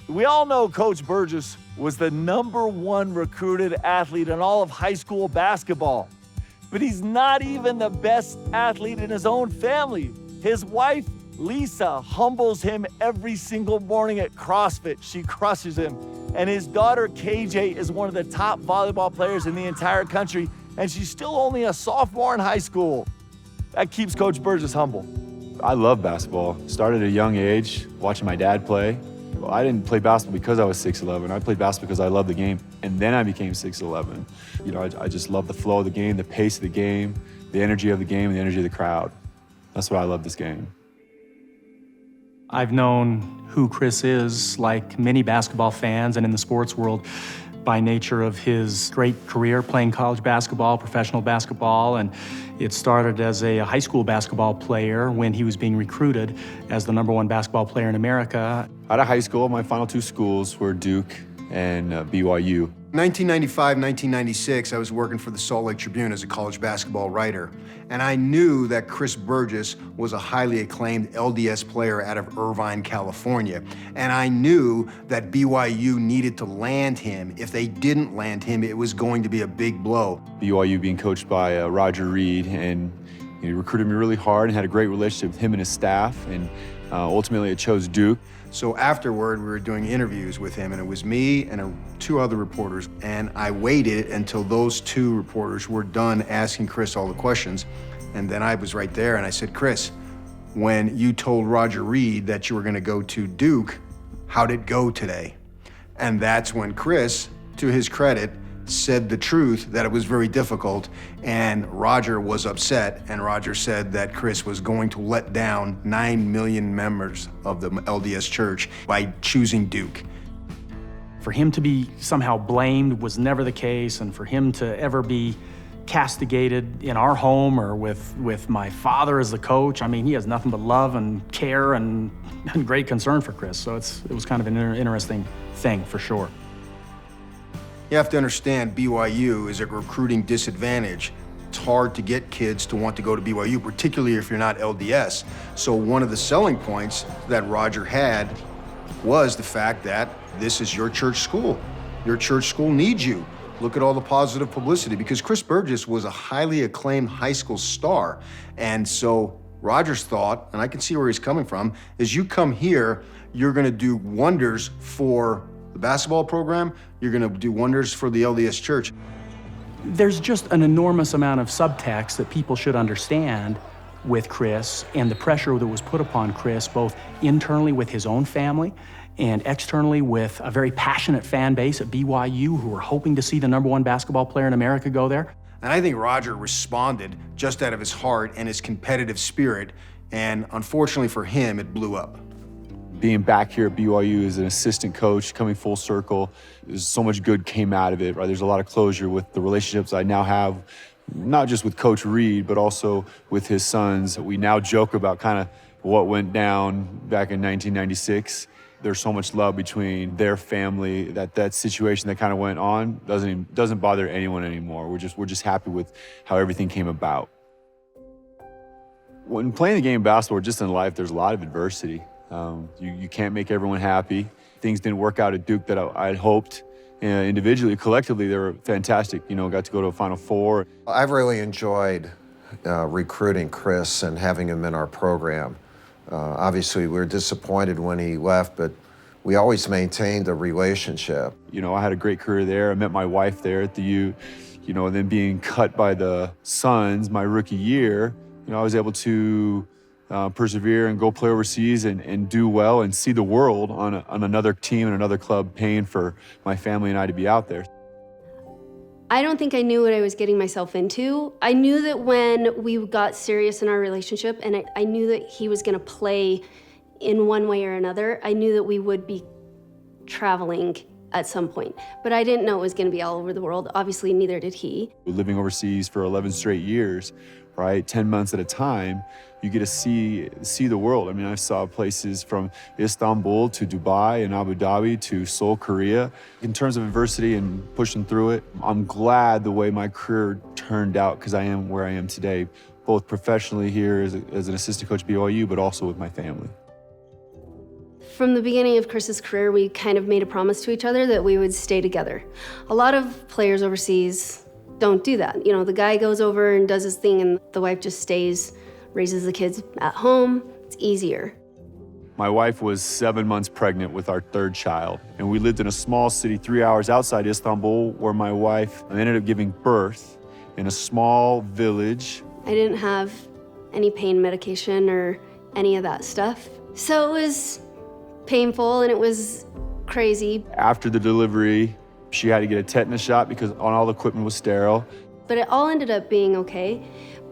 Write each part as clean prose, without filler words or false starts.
We all know Coach Burgess was the #1 recruited athlete in all of high school basketball. But he's not even the best athlete in his own family. His wife, Lisa, humbles him every single morning at CrossFit. She crushes him. And his daughter, KJ, is one of the top volleyball players in the entire country, and she's still only a sophomore in high school. That keeps Coach Burgess humble. I love basketball. Started at a young age, watching my dad play. Well, I didn't play basketball because I was 6'11". I played basketball because I loved the game, and then I became 6'11". You know, I just love the flow of the game, the pace of the game, the energy of the game, and the energy of the crowd. That's why I love this game. I've known who Chris is, like many basketball fans and in the sports world, by nature of his great career playing college basketball, professional basketball, and it started as a high school basketball player when he was being recruited as the #1 basketball player in America. Out of high school, my final 2 schools were Duke and BYU. 1995, 1996, I was working for the Salt Lake Tribune as a college basketball writer, and I knew that Chris Burgess was a highly acclaimed LDS player out of Irvine, California, and I knew that BYU needed to land him. If they didn't land him, it was going to be a big blow. BYU being coached by Roger Reed, and he recruited me really hard and had a great relationship with him and his staff, and ultimately I chose Duke. So afterward, we were doing interviews with him, and it was me and 2 other reporters, and I waited until those 2 reporters were done asking Chris all the questions, and then I was right there, and I said, Chris, when you told Roger Reed that you were gonna go to Duke, how'd it go today? And that's when Chris, to his credit, said the truth, that it was very difficult, and Roger was upset, and Roger said that Chris was going to let down 9 million members of the LDS Church by choosing Duke. For him to be somehow blamed was never the case, and for him to ever be castigated in our home or with my father as the coach, I mean, he has nothing but love and care and great concern for Chris, so it was kind of an interesting thing for sure. You have to understand, BYU is a recruiting disadvantage. It's hard to get kids to want to go to BYU, particularly if you're not LDS. So one of the selling points that Roger had was the fact that this is your church school. Your church school needs you. Look at all the positive publicity, because Chris Burgess was a highly acclaimed high school star. And so Roger's thought, and I can see where he's coming from, is you come here, you're gonna do wonders for the basketball program, you're gonna do wonders for the LDS Church. There's just an enormous amount of subtext that people should understand with Chris and the pressure that was put upon Chris, both internally with his own family and externally with a very passionate fan base at BYU who were hoping to see the #1 basketball player in America go there. And I think Roger responded just out of his heart and his competitive spirit, and unfortunately for him, it blew up. Being back here at BYU as an assistant coach, coming full circle, there's so much good came out of it, right? There's a lot of closure with the relationships I now have, not just with Coach Reed, but also with his sons. We now joke about kind of what went down back in 1996. There's so much love between their family that situation that kind of went on doesn't bother anyone anymore. We're just happy with how everything came about. When playing the game of basketball, or just in life, there's a lot of adversity. You can't make everyone happy. Things didn't work out at Duke that I had hoped. Individually, collectively, they were fantastic. You know, got to go to a Final Four. I've really enjoyed recruiting Chris and having him in our program. Obviously, we were disappointed when he left, but we always maintained a relationship. You know, I had a great career there. I met my wife there at the U. You know, and then being cut by the Suns my rookie year, you know, I was able to persevere and go play overseas and do well and see the world on another team and another club paying for my family and I to be out there. I don't think I knew what I was getting myself into. I knew that when we got serious in our relationship and I knew that he was gonna play in one way or another, I knew that we would be traveling at some point. But I didn't know it was gonna be all over the world. Obviously, neither did he. Living overseas for 11 straight years, right, 10 months at a time, you get to see the world. I mean, I saw places from Istanbul to Dubai and Abu Dhabi to Seoul, Korea. In terms of adversity and pushing through it, I'm glad the way my career turned out because I am where I am today, both professionally here as an assistant coach at BYU, but also with my family. From the beginning of Chris's career, we kind of made a promise to each other that we would stay together. A lot of players overseas don't do that. You know, the guy goes over and does his thing and the wife just stays, raises the kids at home. It's easier. My wife was 7 months pregnant with our third child, and we lived in a small city 3 hours outside Istanbul where my wife ended up giving birth in a small village. I didn't have any pain medication or any of that stuff. So it was painful and it was crazy. After the delivery, she had to get a tetanus shot because all the equipment was sterile. But it all ended up being okay.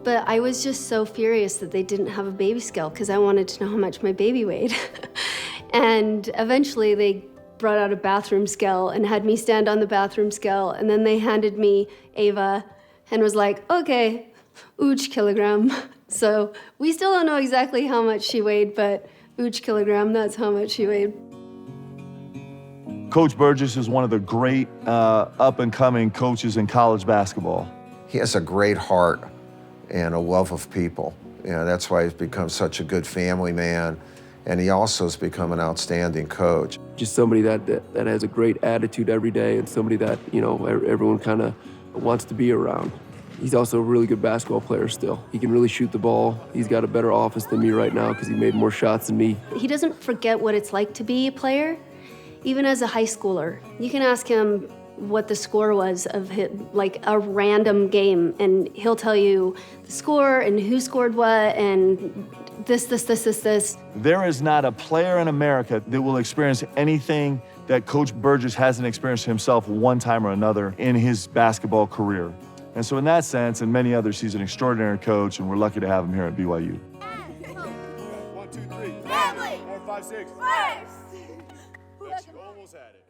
But I was just so furious that they didn't have a baby scale because I wanted to know how much my baby weighed. And eventually they brought out a bathroom scale and had me stand on the bathroom scale. And then they handed me Ava and was like, okay, each kilogram. So we still don't know exactly how much she weighed, but each kilogram, that's how much she weighed. Coach Burgess is one of the great up-and-coming coaches in college basketball. He has a great heart and a love of people. You know, that's why he's become such a good family man, and he also has become an outstanding coach. Just somebody that has a great attitude every day and somebody that, you know, everyone kind of wants to be around. He's also a really good basketball player still. He can really shoot the ball. He's got a better offense than me right now because he made more shots than me. He doesn't forget what it's like to be a player, even as a high schooler. You can ask him what the score was of like a random game, and he'll tell you the score and who scored what and this. There is not a player in America that will experience anything that Coach Burgess hasn't experienced himself one time or another in his basketball career. And so in that sense, and many others, he's an extraordinary coach, and we're lucky to have him here at BYU. 1, 2, 3. Family. 4, 5, 6. First. You almost had it.